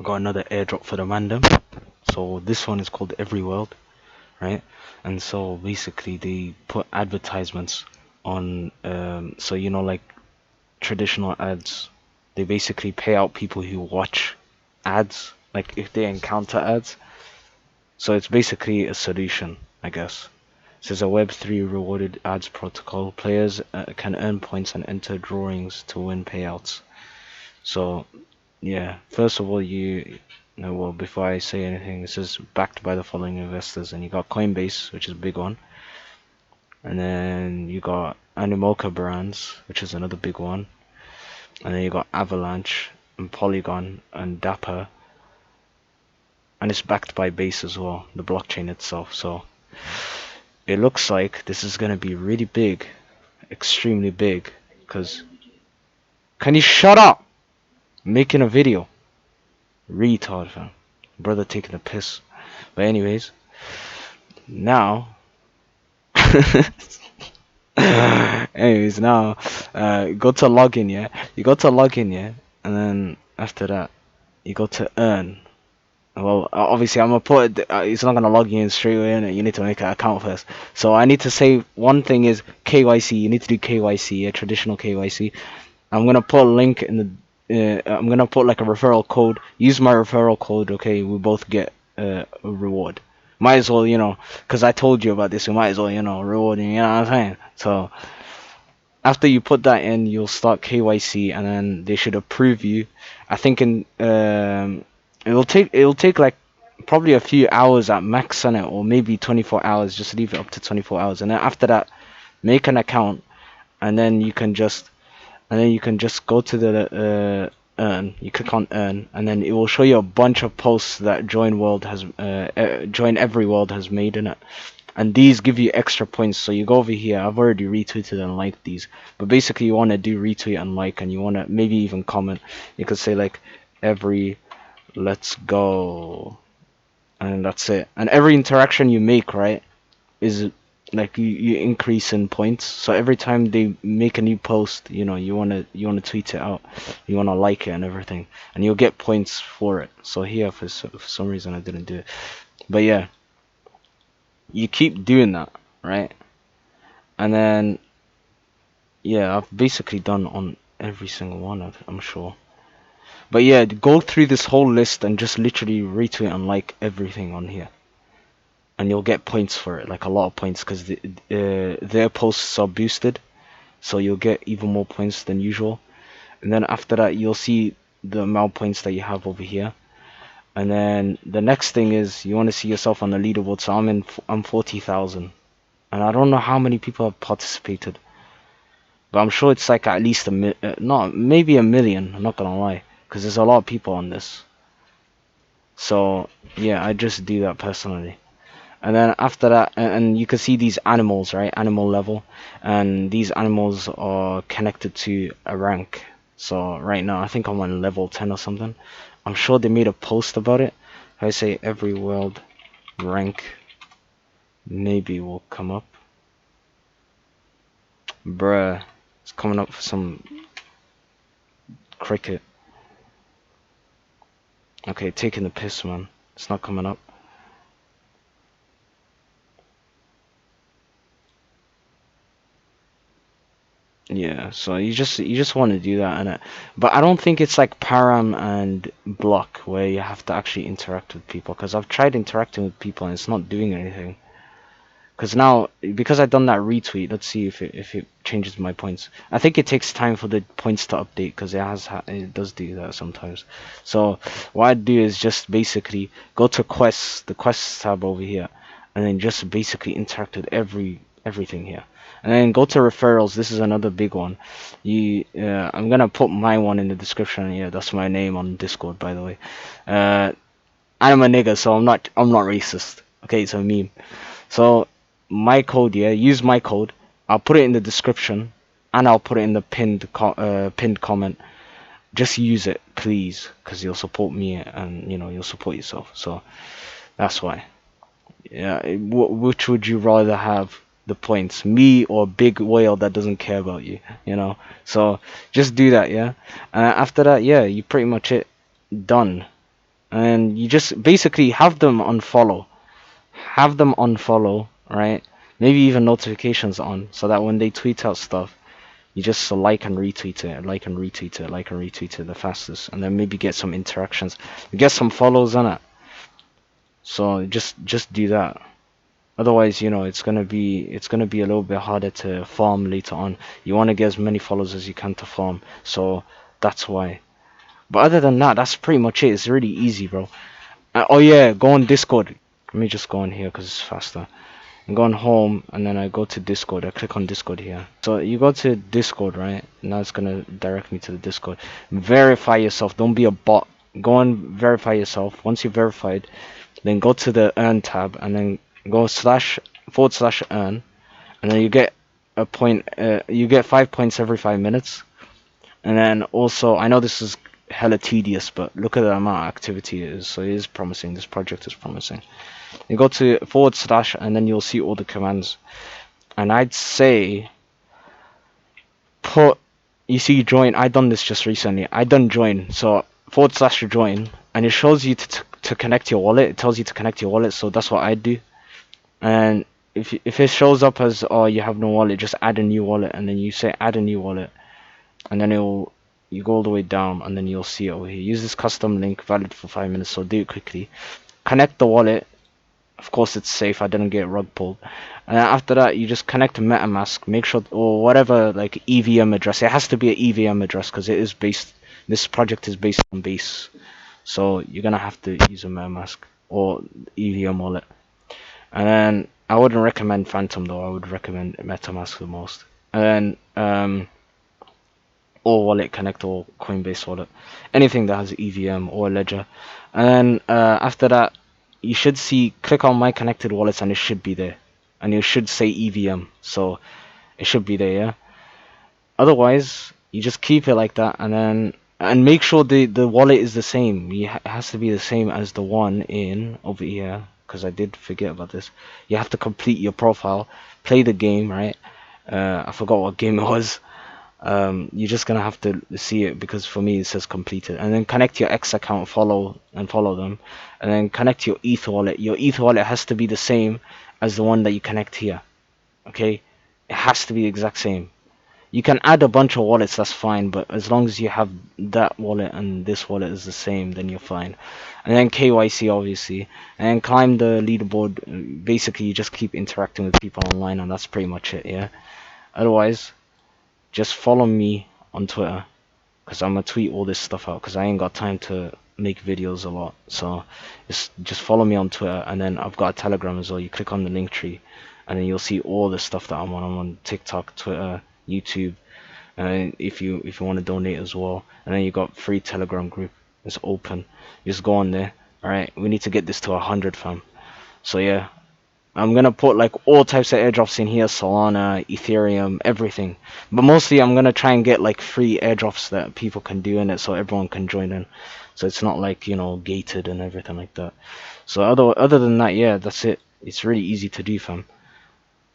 got another airdrop for the random. So this one is called Every World, right? And so basically they put advertisements on, so you know, like traditional ads. They basically pay out people who watch ads, like if they encounter ads. So it's basically a solution, I guess. This is a Web3 rewarded ads protocol. Players can earn points and enter drawings to win payouts. So yeah, first of all, no, well, before I say anything, this is backed by the following investors, and you got Coinbase, which is a big one, and then you got Animoca Brands, which is another big one, and then you got Avalanche and Polygon and Dapper, and it's backed by Base as well, the blockchain itself. So it looks like this is gonna be really big, extremely big. Cause can you shut up? I'm making a video, retard, fam. Brother taking a piss. But anyways, now. Anyways, now go to login, yeah. You go to login, yeah, and then after that, you go to earn. Well, obviously, I'm gonna put it. It's not gonna log you in straight away, and you need to make an account first. So I need to say one thing is KYC. You need to do KYC, a traditional KYC. I'm gonna put a link in the. I'm gonna put like a referral code. Use my referral code. Okay, we both get a reward. Might as well, you know, because I told you about this. We might as well, you know, rewarding. You know what I'm saying? So after you put that in, you'll start KYC, and then they should approve you. I think it'll take like probably a few hours at max on it, or maybe 24 hours. Just leave it up to 24 hours, and then after that, make an account, and then you can just go to the earn. You click on earn, and then it will show you a bunch of posts that Join Every World has made in it. And these give you extra points. So you go over here. I've already retweeted and liked these, but basically you want to do retweet and like, and you want to maybe even comment. You could say like every let's go, and that's it. And every interaction you make, right, is like you increase in points. So every time they make a new post, you know, you wanna tweet it out, you wanna like it and everything, and you'll get points for it. So here for some reason I didn't do it, but yeah, you keep doing that, right? And then yeah, I've basically done on every single one, I'm sure. But yeah, go through this whole list and just literally retweet and like everything on here, and you'll get points for it, like a lot of points, because their posts are boosted, so you'll get even more points than usual. And then after that, you'll see the amount of points that you have over here. And then the next thing is you want to see yourself on the leaderboard. So I'm 40,000, and I don't know how many people have participated, but I'm sure it's like at least not maybe a million. I'm not gonna lie, because there's a lot of people on this. So yeah, I just do that personally. And then after that, and you can see these animals, right? Animal level, and these animals are connected to a rank. So right now, I think I'm on level 10 or something. I'm sure they made a post about it. I say every world rank maybe will come up. Bruh, it's coming up for some cricket. Okay, taking the piss, man. It's not coming up. Yeah, so you just want to do that, and but I don't think it's like Param and Block where you have to actually interact with people, because I've tried interacting with people and it's not doing anything. Because I've done that retweet, let's see if it changes my points. I think it takes time for the points to update, because it does do that sometimes. So what I do is just basically go to quests, the quests tab over here, and then just basically interact with everything here. And then go to referrals. This is another big one. I'm gonna put my one in the description. Yeah, that's my name on Discord, by the way. I'm a nigga, so I'm not racist. Okay, it's a meme. So my code, yeah, use my code. I'll put it in the description, and I'll put it in the pinned comment. Just use it, please, because you'll support me, and you know you'll support yourself. So that's why. Yeah, which would you rather have the points, me or big whale that doesn't care about you? You know. So just do that, yeah. After that, yeah, you pretty much done. and you just basically have them unfollow. Right? Maybe even notifications on, so that when they tweet out stuff, you just like and retweet it, like and retweet it, like and retweet it the fastest, and then maybe get some interactions, get some follows on it. So just do that. Otherwise, you know, it's gonna be a little bit harder to farm later on. You want to get as many follows as you can to farm, so that's why. But other than that, that's pretty much it. It's really easy, bro. Oh yeah, go on Discord. Let me just go on here because it's faster. I'm going home, and then I go to Discord. I click on Discord here. So you go to Discord, right? Now it's gonna direct me to the Discord. Verify yourself. Don't be a bot. Go and verify yourself. Once you're verified, then go to the earn tab, and then go //earn, and then you get a point. You get 5 points every 5 minutes. And then also, I know this is hella tedious, but look at the amount of activity it is. So it is promising. This project is promising. You go to / and then you'll see all the commands. And I'd say you see join. I done this just recently. I done join. So / join, and it shows you to connect your wallet. It tells you to connect your wallet. So that's what I do. And if it shows up as, oh, you have no wallet, just add a new wallet, and then you say add a new wallet, and then you go all the way down, and then you'll see it over here. Use this custom link, valid for 5 minutes. So do it quickly. Connect the wallet. Of course it's safe. I didn't get rug pulled. And after that, you just connect to MetaMask. Make sure, or whatever, like EVM address. It has to be an EVM address because it is based. This project is based on Base, so you're gonna have to use a MetaMask or EVM wallet. And then I wouldn't recommend Phantom though. I would recommend MetaMask the most. And then or Wallet Connect or Coinbase Wallet, anything that has EVM or Ledger. And then after that, you should see, click on My Connected Wallets, and it should be there, and it should say EVM, so it should be there. Yeah. Otherwise, you just keep it like that, and make sure the wallet is the same. It has to be the same as the one in over here, because I did forget about this. You have to complete your profile, play the game, right? I forgot what game it was. You're just gonna have to see it, because for me it says completed. And then connect your X account, follow them, and then connect your ETH wallet. Your ETH wallet has to be the same as the one that you connect here. Okay, it has to be the exact same. You can add a bunch of wallets, that's fine, but as long as you have that wallet and this wallet is the same, then you're fine. And then KYC, obviously, and then climb the leaderboard. Basically, you just keep interacting with people online, and that's pretty much it. Yeah. Otherwise, just follow me on Twitter, because I'm gonna tweet all this stuff out, because I ain't got time to make videos a lot. So just follow me on Twitter, and then I've got a Telegram as well. You click on the link tree, and then you'll see all the stuff that I'm on. I'm on TikTok, Twitter, YouTube, and if you want to donate as well. And then you got free Telegram group. It's open. Just go on there. All right, we need to get this to 100, fam. So yeah, I'm gonna put like all types of airdrops in here: Solana, Ethereum, everything. But mostly I'm gonna try and get like free airdrops that people can do in it, so everyone can join in. So it's not like, you know, gated and everything like that. So other than that, yeah, that's it. It's really easy to do, fam.